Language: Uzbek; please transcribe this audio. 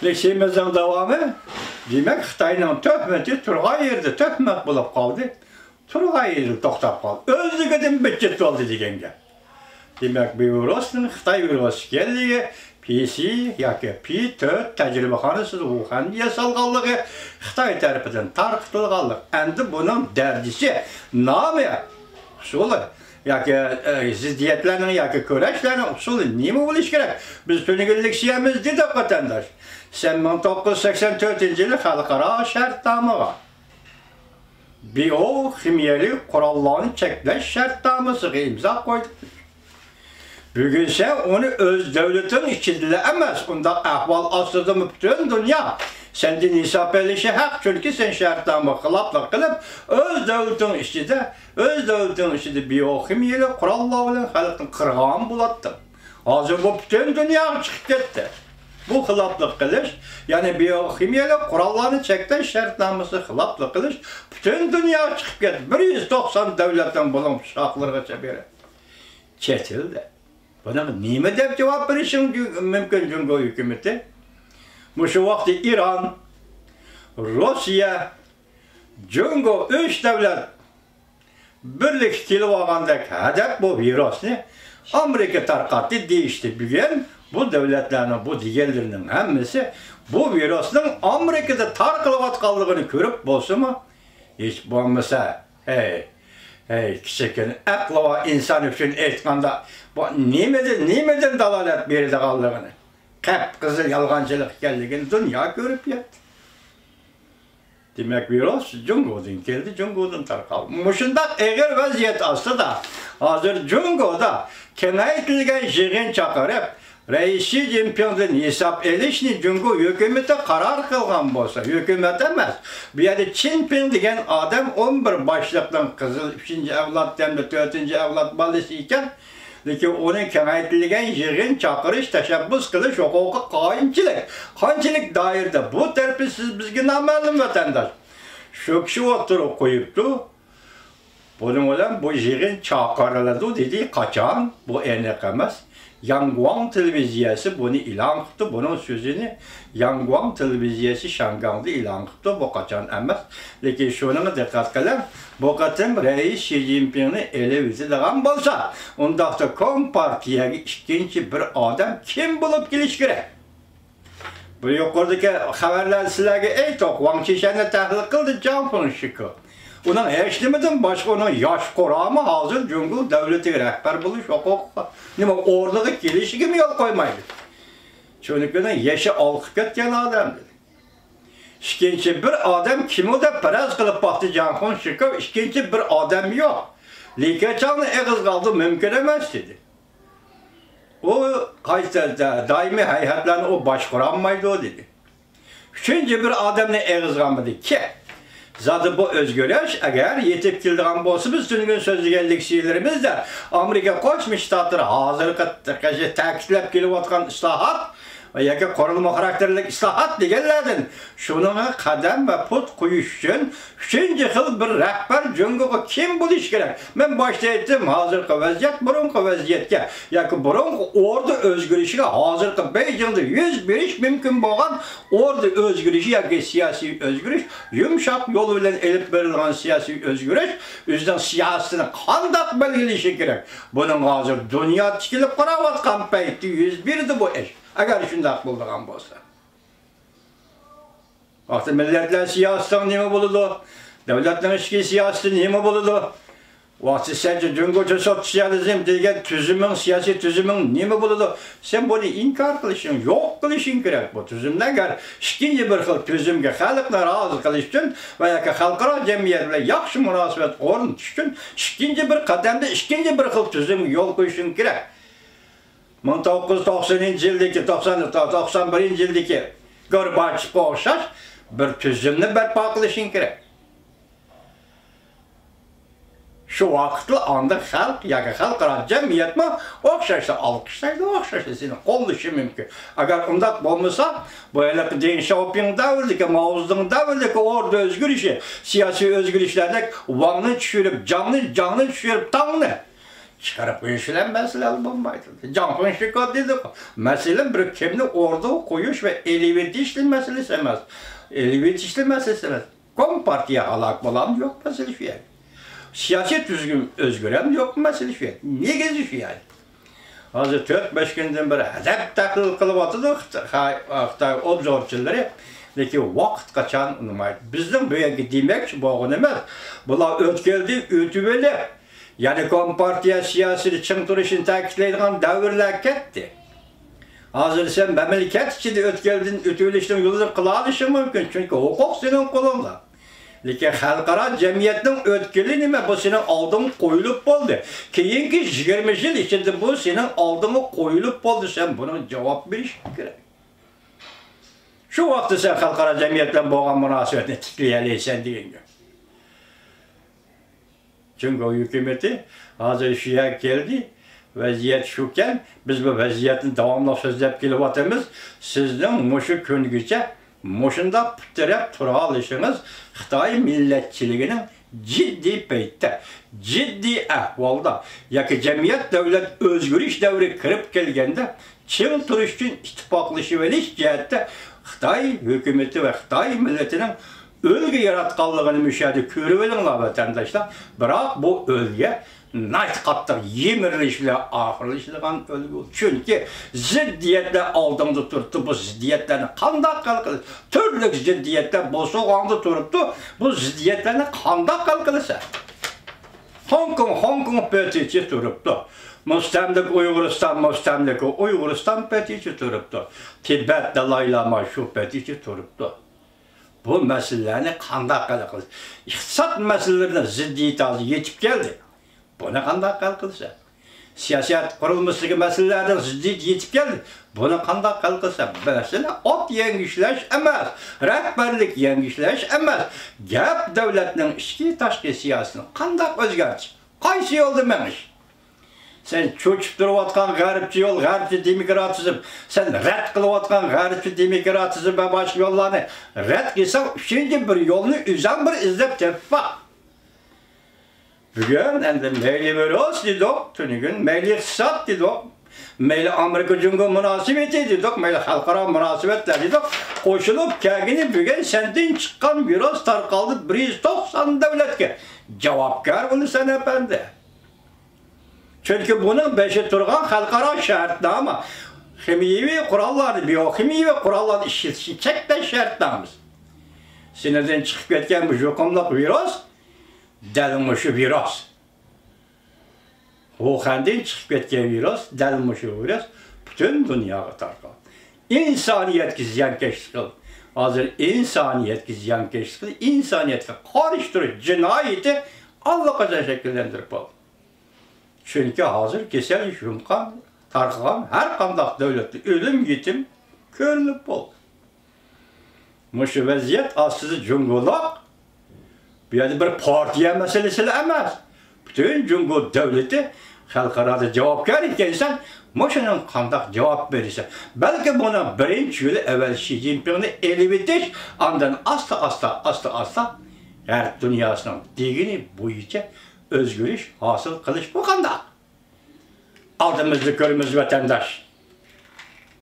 Şeyimizin davamı, demek Xitayning töhmeti turgan yerde töhmet bulup kaldı. Turgan yerde to'xtab qoldi. O'zligidan bitchet bo'ldi degan gap. Demak, bu virusning Xitoy virusi ekanligi PC yoki P4 tajribaxonasi Wuhan yasalganligi Xitoy tarafidan tarqitilganlik. Endi buning dardisi nomi usuli yoki ziddiyatlarning yoki kurashlarning usuli nima bo'lishi kerak? Biz tunugunlik siyamiz dedi vatandosh. Sen 1984-yili xalqaro shartnomaga biokimyali qurollarni cheklash shartnomasiga imzo qo'ydi. Bugün sen onu öz devletin içinde emas, onda ahval aslında bütün dünya. Senden hesap edilişi hak çünkü sen şartnama kılapla kılıp öz devletin içinde biyokimyeli kurallarla halkın kırgan bulattın. Hazır bu bütün dünya çıkıp gitti. Bu hılaplık kılış, yani biyokimyeli kurallarını çekten şartnaması hılaplık kılış, bütün dünya çıkıp gitti. 190 devletten bulun şahlarına çebiri. Çetildi. Buna nime dep cevap verişin mümkün Cumhur hükümeti? Şu vakti İran, Rusya, Cumhur 3 devlet birlik kilip algandaki hedef bu virüsünü Amerika tarqatdı değişti. Bugün bu devletlerin, bu diğerlerinin hemmesi bu virüsün Amerika'da tarqalıvatqanlığını görüp bolsa mı? Hiç bulmasa, kiçikken aklıva insan için etmanda bu nimeden dalalet berdi kaldığını, kıpkızıl yalgancılık geldiğini dünya görüp yattı. Demek virüs Cumhur'dan geldi, Cumhur'dan tarqaldı. Muşundak eğer vaziyet aslında hazır Cumhur'da kengaytilgen yığın çakırıp Reis Xi Jinping'den hesap edişini Cumhur hükümeti karar kılgan bolsa, hükümet emez. Bir yerde Jinping degen adam 11 başlıktan kızıl 3. evlat demli 4. evlat balisi iken lekin onun kengaytilgen yığın çakırış, teşebbüs kılış, hukuku kayınçılık dairde bu terpisiz bizge namalum vatandaş. Şu kişi oturup koyuptu. Bunun olan bu yığın çakırıldı dedi, kaçan bu enek emez. Yanguang televizyası bunu ilan etti, bunun sözünü Yanguang televizyası Şangang'da ilan etti, bu kaçan emez. Lekin şuna dikkat kılın, bu kaçan Reis Xi Jinping'ni ele vizilgan bolsa, onda da Kompartiyaga ikinci bir adam kim bulup geliş gerek? Bu yukarıdaki haberler sizlerge aytık, Wang Qishan'ı tahlil kıldı, Jiang Shiki. Onun eşlemeden başka onun yaş kuramı hazır Cumhur devleti rehber buluş hukuk. Nima orada gelişi gibi yol koymaydı. Çünkü yaşı alkıp ketken adam dedi. İkinci bir adam kim o da perez kılıp baktı Jiang Shiki, ikinci bir adam yok. Likeçanlı eğiz kaldı mümkün emez dedi. O daimi hayatlarını o başkuranmaydı o dedi. Üçüncü bir adamla eğiz kalmadı ki zaten bu özgürlük eğer yetip kildiğen bolsa biz tüm sözlügenlik şeylerimiz de Amerika Koçmuş Ştatları hazırlıkı takitlep geliyotgan islahat ve yaki korunma karakterlik islahat degenlerden şununa kadem ve put koyuş için 3. yıl bir rehber Cumhur'a kim buluş gerek? Ben başta ettim hazırlıkı vaziyet, burunku vaziyetke yaki burunku ordu özgürlüğüne hazırlıkı Beijing'de 101 mümkün boğan ordu özgürlüğü yaki siyasi özgürlüğü yumuşak yolu ile elip verilen siyasi özgürlüğü yüzden siyasını kandak belirleyişi gerek. Bunun hazır dünya tikilip karavatkan peyti 101'di bu eş. Eğer şundak bulduğun bolsa. Vakti milletler siyasetten nime bulundu? Devletlerin içki siyaseti nime bulundu? Vakti sence Cumhurcu sosyalizm degen tüzümün, siyasi tüzümün nime bulundu? Sen bunu inkar kılışın, yok kılışın gerek bu tüzümden eğer ikinci bir xil tüzümge halkla razı kılışın veya ki halkara cemiyetle yakşı münasebet orun düşkün, ikinci bir kademde ikinci bir xil tüzüm yol koyuşun gerek. 1990 yildeki, 91 yildeki Gorbaçov'a oxşaş bir tüzümni berpa qilishing kerak. Şu vaqtda anda xalq yoki xalqaro jamiyatmi oxşashda alqishlaydi, oxshashda seni qo'llashi mumkin. Agar undaq bo'lmasa, bu Deng Xiaoping davridagi, Mao Zedong davridagi ordu özgürlüğü, siyasi özgürlüklerden Wang'ni tushirib, Jiang'ni tushirib, Tang'ni chiqarib qo'yishlar masala bo'lmaydi. Jamshidlik dedik. Masala bir kimni o'rda qo'yish va elib etish masalasi emas. Elib etish masalasi emas. Kompartiya halok bo'ladimi yo'q masala shu. Siyosiy tuzum o'zgaradi yo'q masala shu. Nega shu? Hozir 4-5 kundan beri adab tahlil qilyapti Xitoy obzorchilari. Lekin vaqt qachon unmaydi. Bizning bu yerga demakchi bo'lgan emas. Bular o'tkeldi, o'tib o'tdi. Ya'ni kompartiya siyosiy ching turishini ta'kidlaydigan davrlar ketdi. Hozir sen mamlakat ichida o'tkeldin, o'tib yo'lini qila olishing mumkin, chunki huquq sening qo'lingda. Lekin xalqaro jamiyatning o'tkeli nima? Bu sening oldin qo'yilib bo'ldi. Keyingi 20 yil ichida bu sening oldinga qo'yilib bo'ldi. Sen buni javob berish kerak. Shu vaqtda sen xalqaro jamiyat bilan bo'lgan munosabatni tiklaysan deganga. Chunki hukumati hozir shu yerga keldi. Vaziyat shukan, biz bu vaziyatni davomli so'zlab kelyapmiz. Sizning mushu kungacha mushunda putirab tura olishingiz Xitoy millatchiligining jiddiy paytda, jiddiy ahvolda yoki jamiyat davlat o'zgarish davri kirib kelganda ching turish uchun ittifoqlashib olish jihatda Xitoy hukumati va Xitoy millatining o'lga yaratganligini müşahede ko'rib olinglar vatandaşlar. Biroq bu o'lga nayt qattiq yemirilish bilan oxirlashadigan o'lga. Chunki ziddiyatlar oldinda turibdi. Bu ziddiyatlarni qanday hal qilish? Turli ziddiyatlar bo'sog'anda turibdi. Bu ziddiyatlarni qanday hal qilish? Hong Kong petichi turibdi. Mustamlik Uyg'uriston petichi turibdi. Tibet Dalay Lama shu petichi turibdi. Bu meselelerni qanday hal qilish? İqtisod meselelerini ziddiyati yetib keldi. Buni qanday hal qilish? Siyosat qurilmasidagi meselelerden ziddiyati yetib keldi. Buni qanday hal qilish? Mesele ot yangishlash emas, rahbarlik yangishlash emas. Gap davlatning ichki tashqi siyosatini qanday o'zgartirish? Qaysi yo'lda menish? Sen cho'chib turayotgan g'arbchi yo'l, g'arbchi demokratizm, sen rad qilayotgan g'arbchi demokratizm va boshqa yo'llarni rad qilsang, uchinchi bir yo'lni o'zing bir izlab toppa. Bugun endi mayli bo'ros dedik, tunugun mayli iqtisod dedik, mayli Amerika Jungo munosabati dedik, mayli xalqaro munosabatlar dedik, qo'shilib kelgani bugun sendan chiqqan biroz tarqaldi 190 davlatga. Javobgar bo'lasan apandi. Çünkü bunun beşi turgan xalqaro şartnoma, kimyeviy qurollarni, biokimyeviy qurollarni ishlatishni chekdan shartnamiz. Sinirdan chiqib ketgan bu yuqumliq virus, dalmi shu virus. Wuhandan chiqib ketgan virus, dalmi shu virus butun dunyoga tarqaldi. İnsaniyatga ziyonkashlik qildi. Hozir insoniyatga ziyonkashlik qildi, insoniyatga qarshi turish jinoyati allaqachon shakllantirib bo'ldi. Çünkü hazır kesel yumqan, tarqıgan her qandaq devletli ölüm yetim körülüp oldu. Muşu vaziyat aslında Cumhurlaq bir partiya meselesi emas. Bütün Cumhur devleti xalqarada javobgar ekansan, muşunun qandaq javob verirse. Belki buna birinchi yo'li evvel Xi Jinpingni elib etish, ondan asta G'arb dunyosining degini bo'yicha özgürlük hasıl kılıç bu kanda. Aldığımızı körümüz vatandaş.